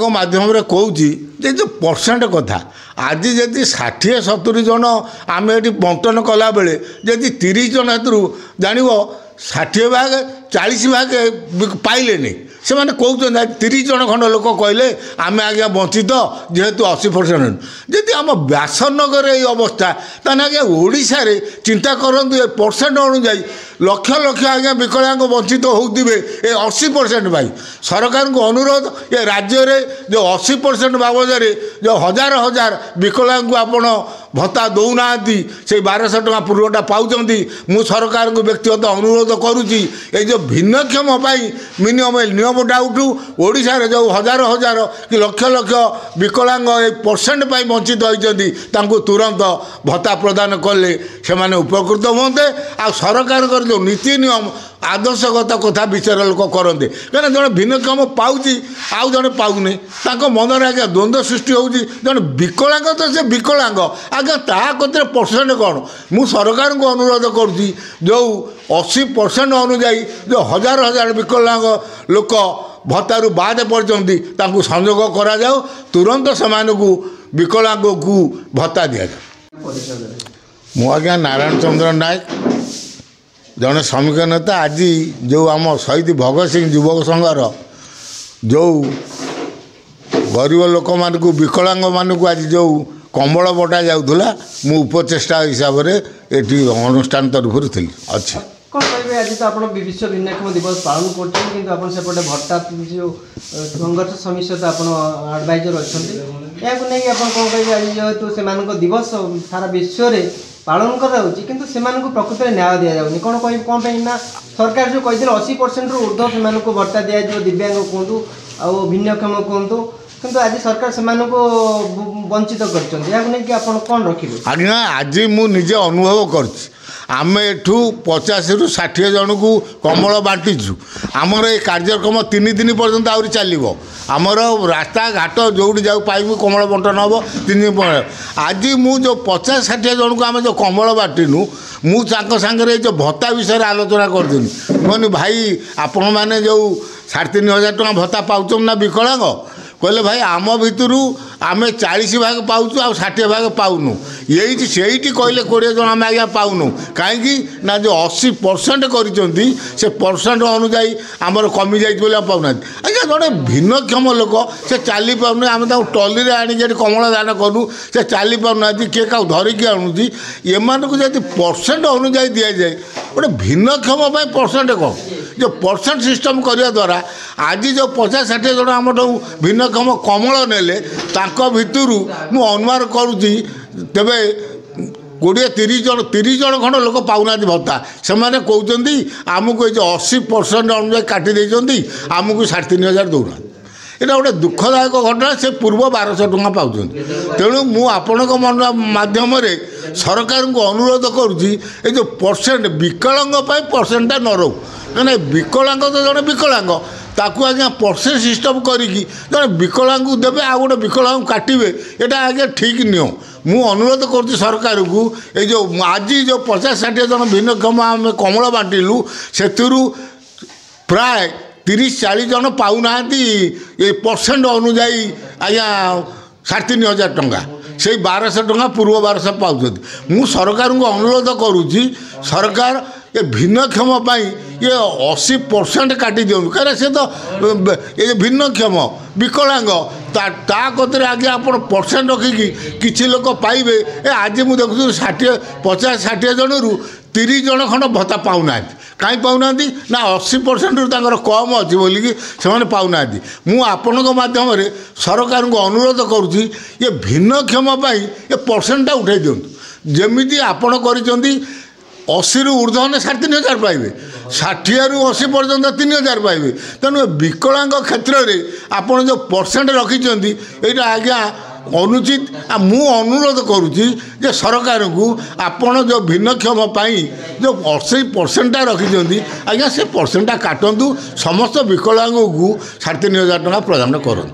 माध्यम कहूँ जो परसेंट कथा आज जदि 60-70 जन आम ये बंटन कला बेले जदि 30 जन जान 60 भाग 40 भाग पाइले से मैंने कहते 30 जन खंड लोक कहले आम आज्ञा वंचित जेहेतु 80% जदि आम व्यासनगर ये अवस्था ताने आज्ञा ओडिशा रे चिंता करंतु ए परसेंट अनुजाई लक्ष लक्ष आज्ञा विकलांग वंचित होते ए 80% भाई सरकार को अनुरोध ये राज्य रे जो 80% बाबद जो हजार हजार विकलांग आपण भत्ता दौना से 1200 टका पूर्वटा पाँच मु सरकार को व्यक्तिगत अनुरोध करुच्ची ये जो भिन्नक्षम मिनिमम नियम डाउट ओडिशा रे जो हजार हजार कि लक्ष लक्ष विकलांग परसेंट वंचित होती तुरंत भत्ता प्रदान कले से उपकृत होते आ सरकार जो नीति नियम आदर्शगत कथा विचार लोक करते कहीं जड़े भिन्नक्षम पाँच आउ जड़े पाऊनी मनरे आज्ञा द्वंद्व सृष्टि होती जड़े विकलांग तो से विकलांग आज्ञा ताकत परसेंट कौन मु सरकार को अनुरोध करुँची जो 80% अनुजाई जो हजार हजार विकलांग लोक भत्तारू बाद पड़ती संजोग करा जाओ तुरंत से विकलांग को भत्ता दि जाए। मु आज्ञा नारायण चंद्र नायक जड़े श्रमिक नेता आज जो आम शहीद भगत सिंह युवक संघर जो गरीब लोक मान विकलांग मानक आज जो कम्बल बटा जाऊला मु उपचेष्टा हिसाब से ये अनुष्ठान तरफ थी अच्छी कौन कहे आज तो आप विश्व भिन्नक्षम दिवस पालन करपटे भट्टा जो संघर्ष समिति सहित आप एडवाइजर अच्छा या कौन कहे आज जेहेतु से दिवस सारा विश्व में पालन कराऊँगी किंतु से प्रकृत में न्याय दि जाऊनी कौन कह कौन ना सरकार जो कही 80% रु ऊर्ध्व से भत्ता दिज्व दिव्यांग कहतु आ भिन्नक्षम कहतु किंतु आज सरकार से वंचित कर कौन रखिए आज्ञा आज मुझे अनुभव कर आम एठू 50 ରୁ 60 जन को कमल बांटीचु आमर ये कार्यक्रम 3 दिन पर्यंत आहरी चलो आमर रास्ता घाट जो जाऊ पाइबू कमल बंटन हम 3 दिन आज मु जो 50-60 जन को आम जो कमल बांटीनु मु सांगे जो भत्ता विषय आलोचना करदिनी कहनी भाई आपण मैंने जो 3500 टका भत्ता पाउछन ना विकलांग कहले भाई आम भितर आम 40 भाग पाऊँ आ 60 भाग पाऊनु यही से कहले 20 जन आम आज्ञा पाऊनु कहीं ना जो 80% कर परसेंट अनुजाई आमर कमी जाए पाऊना आज्ञा जड़े भिन्नक्षम लोक से चली पाऊना आम टली आणिक कमल दान करूँ से चली पाऊना किए क्या धरिकी आणुची एम जब परसेंट अनुजाई दि जाए गोटे भिन्नक्षम परसेंट कौन जो परसेंट सिस्टम करने द्वारा आज जो 50-60 जन आम भिन्नक्षम कमल नेले भितर मु अनुमान करुँची तेरे 20-30 जन खंड लोक पाऊना भत्ता से कहते आमको ये 80% अनुजाई काटी देती आमको 35,000 दौना यहाँ गोटे दुखदायक घटना से पूर्व 1200 टका पाँच तेणु मुझे माध्यम सरकार को अनुरोध करुँची ये जो परसेंट विकलांग परसेंटा न रो कहीं विकलांग तो जड़े विकलांग ताकू आज्ञा परसेंट सिस्टम करी जड़े विकलांग देवे आ गए विकलांग काटे यहाँ आज्ञा ठीक नियम मु अनुरोध कर सरकार को ये जो आज जो 50-60 जन भिन्नक्षम आम कमल बांटिलु से प्राय 30-40 जन पाऊना ये परसेंट अनुजाई आज्ञा 35,000 टका से 1200 टका पूर्व 1200 पाँच मु सरकार को अनुरोध करुँची सरकार ये भिन्नक्षम ये 80% काटी दिखाँ कहीं से तो ये भिन्नक्षम विकलांग ताकत आगे आप परसेंट रखिकी किसी लोक पाइबे आज मुझे देखुँ 50-60 जन रु 30 जन खंड भत्ता पाऊना कहीं पाऊना ना 80% रु कम अच्छी बोलिकी से पाऊना मुझे माध्यम सरकार को अनुरोध करुँची ये भिन्नक्षम ये परसेंटा उठाई दिंतु जमी आपण कर 80 रु ऊर्ध्व ने 35,000 पाइबे 60 रु 80 पर्यंत 3,000 पाइबे तेणु विकलांग क्षेत्र में आपड़ जो परसेंट रखिंट यहाँ आज्ञा अनुचित मु अनुरोध करुँची जे सरकार को आपण जो भिन्नक्षम जो 80% रखिंट आज्ञा से परसेंटा काटतु समस्त विकलांग को 35,000 टका प्रदान करूँ।